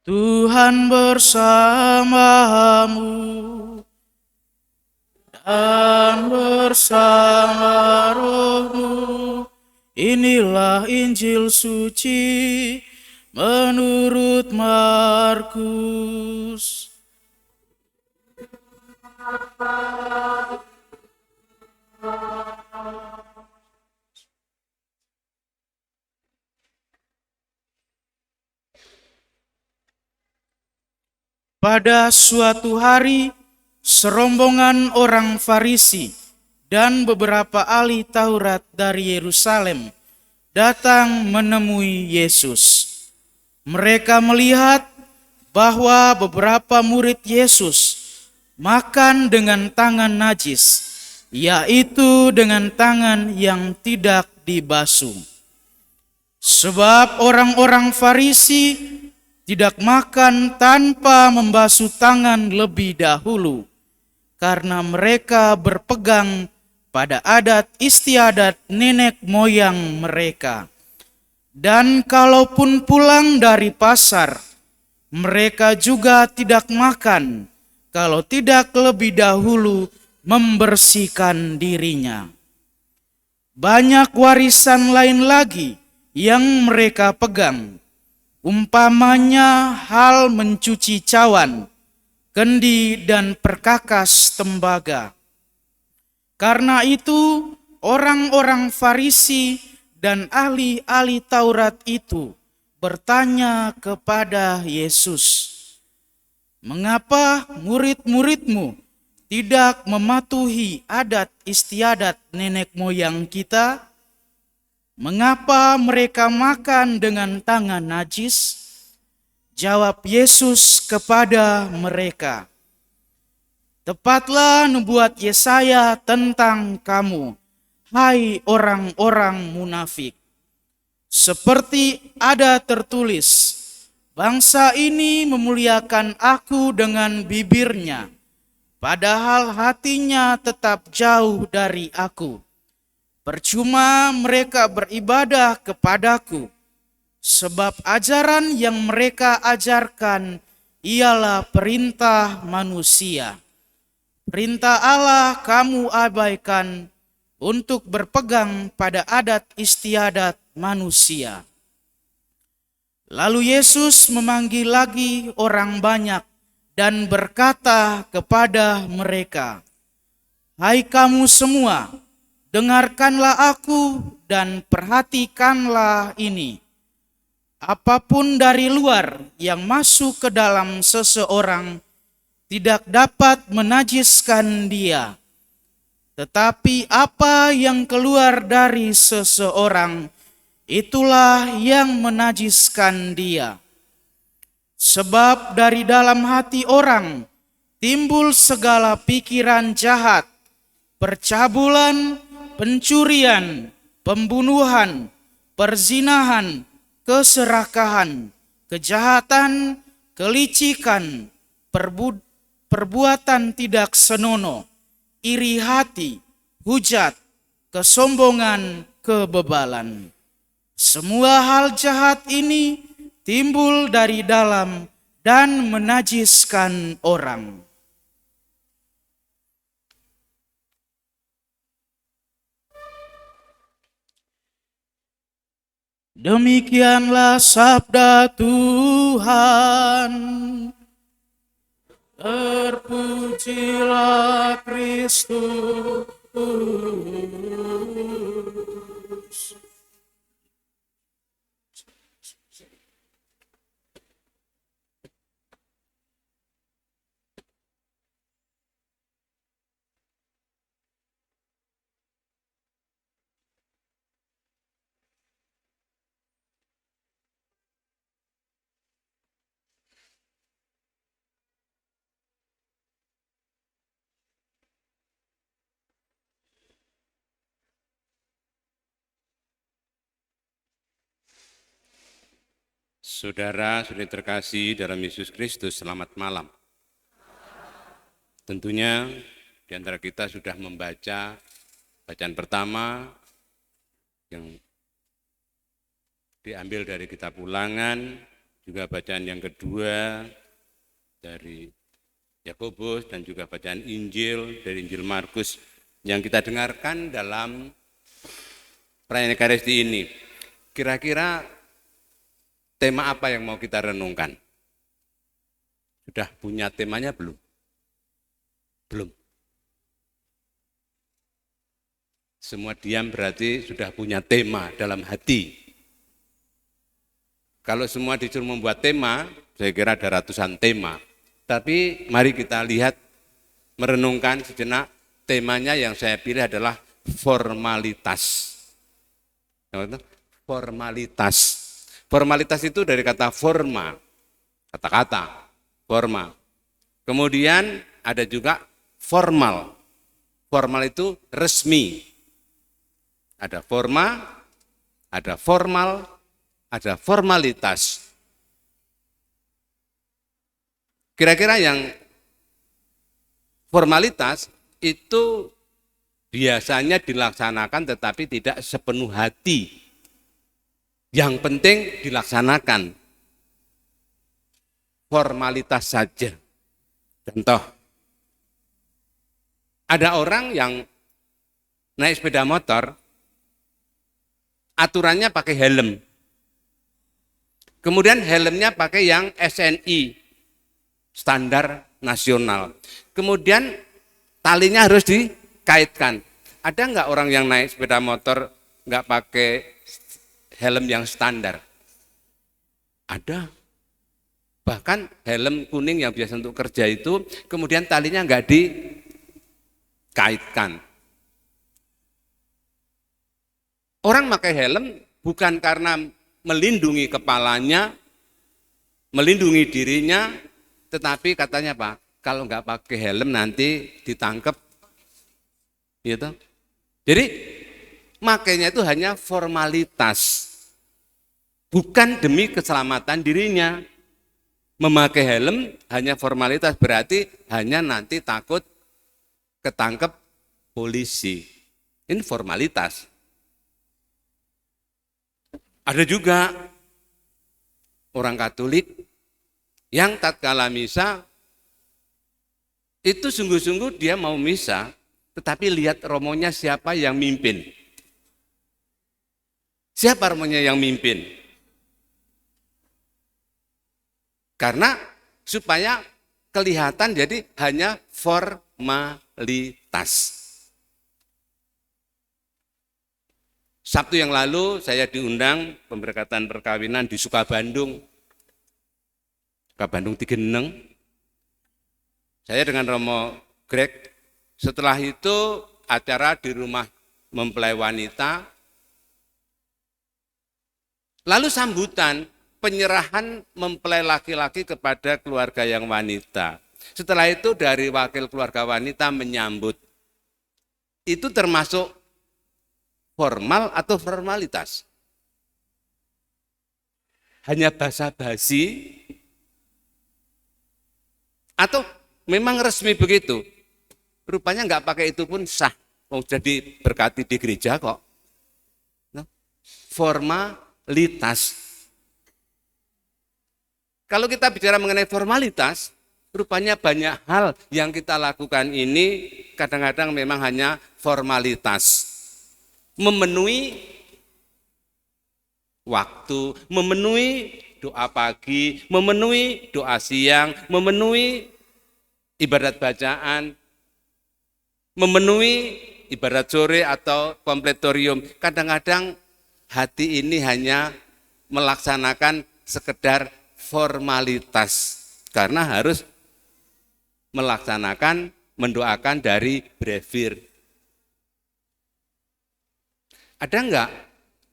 Tuhan bersamamu dan bersama rohmu. Inilah Injil suci menurut Markus. Pada suatu hari, serombongan orang Farisi dan beberapa ahli Taurat dari Yerusalem datang menemui Yesus. Mereka melihat bahwa beberapa murid Yesus makan dengan tangan najis, yaitu dengan tangan yang tidak dibasuh. Sebab orang-orang Farisi tidak makan tanpa membasuh tangan lebih dahulu, karena mereka berpegang pada adat istiadat nenek moyang mereka. Dan kalaupun pulang dari pasar, mereka juga tidak makan kalau tidak lebih dahulu membersihkan dirinya. Banyak warisan lain lagi yang mereka pegang, umpamanya hal mencuci cawan, kendi dan perkakas tembaga. Karena itu orang-orang Farisi dan ahli-ahli Taurat itu bertanya kepada Yesus, "Mengapa murid-muridmu tidak mematuhi adat istiadat nenek moyang kita? Mengapa mereka makan dengan tangan najis?" Jawab Yesus kepada mereka, "Tepatlah nubuat Yesaya tentang kamu, hai orang-orang munafik. Seperti ada tertulis, bangsa ini memuliakan aku dengan bibirnya, padahal hatinya tetap jauh dari aku. Percuma mereka beribadah kepadaku, sebab ajaran yang mereka ajarkan ialah perintah manusia. Perintah Allah kamu abaikan untuk berpegang pada adat istiadat manusia." Lalu Yesus memanggil lagi orang banyak dan berkata kepada mereka, "Hai kamu semua, dengarkanlah aku dan perhatikanlah ini. Apapun dari luar yang masuk ke dalam seseorang tidak dapat menajiskan dia. Tetapi apa yang keluar dari seseorang, itulah yang menajiskan dia. Sebab dari dalam hati orang timbul segala pikiran jahat, percabulan, pencurian, pembunuhan, perzinahan, keserakahan, kejahatan, kelicikan, perbuatan tidak senonoh, iri hati, hujat, kesombongan, kebebalan. Semua hal jahat ini timbul dari dalam dan menajiskan orang." Demikianlah sabda Tuhan. Terpujilah Kristus. Saudara-saudari terkasih dalam Yesus Kristus, selamat malam. Tentunya di antara kita sudah membaca bacaan pertama yang diambil dari kitab Ulangan juga bacaan yang kedua dari Yakobus dan juga bacaan Injil dari Injil Markus yang kita dengarkan dalam perayaan Ekaristi ini. Kira-kira tema apa yang mau kita renungkan? Sudah punya temanya belum? Belum. Semua diam berarti sudah punya tema dalam hati. Kalau semua disuruh membuat tema, saya kira ada ratusan tema. Tapi mari kita lihat, merenungkan sejenak, temanya yang saya pilih adalah formalitas. Formalitas. Formalitas itu dari kata forma, kata-kata, forma. Kemudian ada juga formal. Formal itu resmi. Ada forma, ada formal, ada formalitas. Kira-kira yang formalitas itu biasanya dilaksanakan tetapi tidak sepenuh hati. Yang penting dilaksanakan. Formalitas saja. Contoh, ada orang yang naik sepeda motor, aturannya pakai helm. Kemudian helmnya pakai yang SNI, standar nasional. Kemudian talinya harus dikaitkan. Ada nggak orang yang naik sepeda motor nggak pakai helm yang standar? Ada. Bahkan helm kuning yang biasa untuk kerja itu, kemudian talinya nggak dikaitkan. Orang pakai helm bukan karena melindungi kepalanya, melindungi dirinya, tetapi katanya Pak, kalau nggak pakai helm nanti ditangkap, gitu. Jadi makanya itu hanya formalitas, bukan demi keselamatan dirinya. Memakai helm hanya formalitas, berarti hanya nanti takut ketangkep polisi. Ini formalitas. Ada juga orang Katolik yang tatkala misa itu sungguh-sungguh dia mau misa, tetapi lihat romonya siapa yang mimpin. Siapa romonya yang mimpin? Karena supaya kelihatan jadi hanya formalitas. Sabtu yang lalu saya diundang pemberkatan perkawinan di Sukabandung. Sukabandung Tigeneng. Saya dengan Romo Greg. Setelah itu acara di rumah mempelai wanita. Lalu sambutan penyerahan mempelai laki-laki kepada keluarga yang wanita. Setelah itu dari wakil keluarga wanita menyambut. Itu termasuk formal atau formalitas? Hanya basa-basi atau memang resmi begitu? Rupanya enggak pakai itu pun sah. Mau jadi berkati di gereja kok. Formalitas. Kalau kita bicara mengenai formalitas, rupanya banyak hal yang kita lakukan ini kadang-kadang memang hanya formalitas. Memenuhi waktu, memenuhi doa pagi, memenuhi doa siang, memenuhi ibadat bacaan, memenuhi ibadat sore atau kompletorium. Kadang-kadang hati ini hanya melaksanakan sekedar formalitas karena harus melaksanakan, mendoakan dari brevir. Ada enggak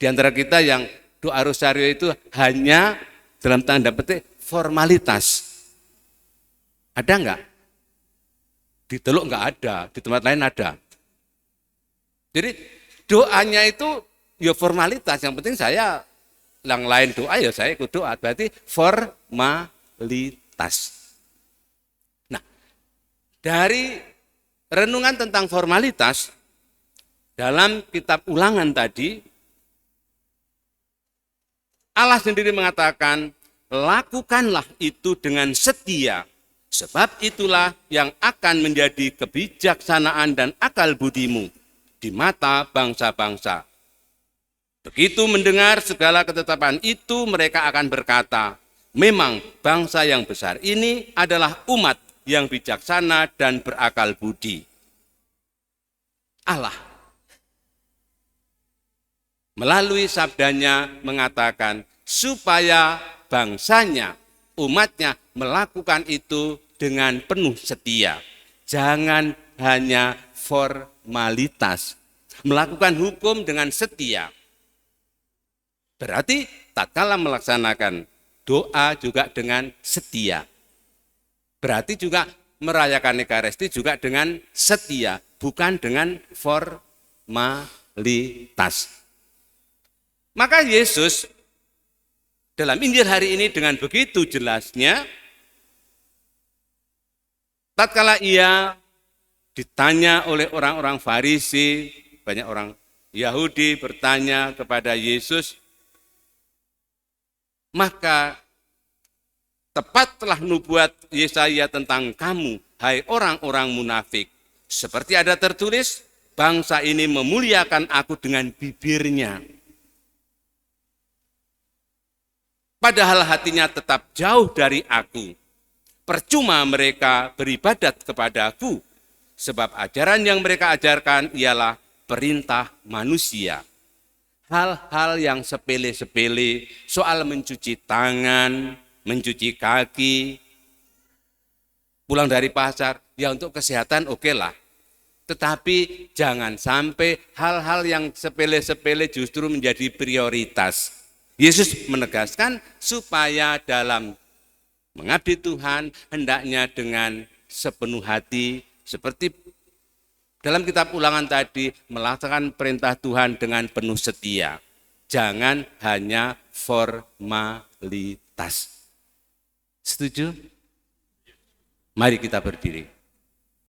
di antara kita yang doa rosario itu hanya dalam tanda petik formalitas? Ada enggak? Di Teluk enggak ada, di tempat lain ada. Jadi doanya itu ya formalitas, yang penting saya yang lain doa ya saya ikut doa, berarti formalitas. Nah, dari renungan tentang formalitas dalam kitab Ulangan tadi, Allah sendiri mengatakan lakukanlah itu dengan setia, sebab itulah yang akan menjadi kebijaksanaan dan akal budimu di mata bangsa-bangsa. Begitu mendengar segala ketetapan itu, mereka akan berkata, memang bangsa yang besar ini adalah umat yang bijaksana dan berakal budi. Allah melalui sabdanya mengatakan supaya bangsanya, umatnya melakukan itu dengan penuh setia. Jangan hanya formalitas. Melakukan hukum dengan setia. Berarti tatkala melaksanakan doa juga dengan setia. Berarti juga merayakan Ekaristi juga dengan setia, bukan dengan formalitas. Maka Yesus dalam Injil hari ini dengan begitu jelasnya, tatkala ia ditanya oleh orang-orang Farisi, banyak orang Yahudi bertanya kepada Yesus, maka tepatlah nubuat Yesaya tentang kamu, hai orang-orang munafik. Seperti ada tertulis, bangsa ini memuliakan aku dengan bibirnya, padahal hatinya tetap jauh dari aku. Percuma mereka beribadat kepadaku, sebab ajaran yang mereka ajarkan ialah perintah manusia. Hal-hal yang sepele-sepele, soal mencuci tangan, mencuci kaki, pulang dari pasar, ya untuk kesehatan oke lah. Tetapi jangan sampai hal-hal yang sepele-sepele justru menjadi prioritas. Yesus menegaskan supaya dalam mengabdi Tuhan hendaknya dengan sepenuh hati, seperti dalam kitab Ulangan tadi, melaksanakan perintah Tuhan dengan penuh setia. Jangan hanya formalitas. Setuju? Mari kita berdiri.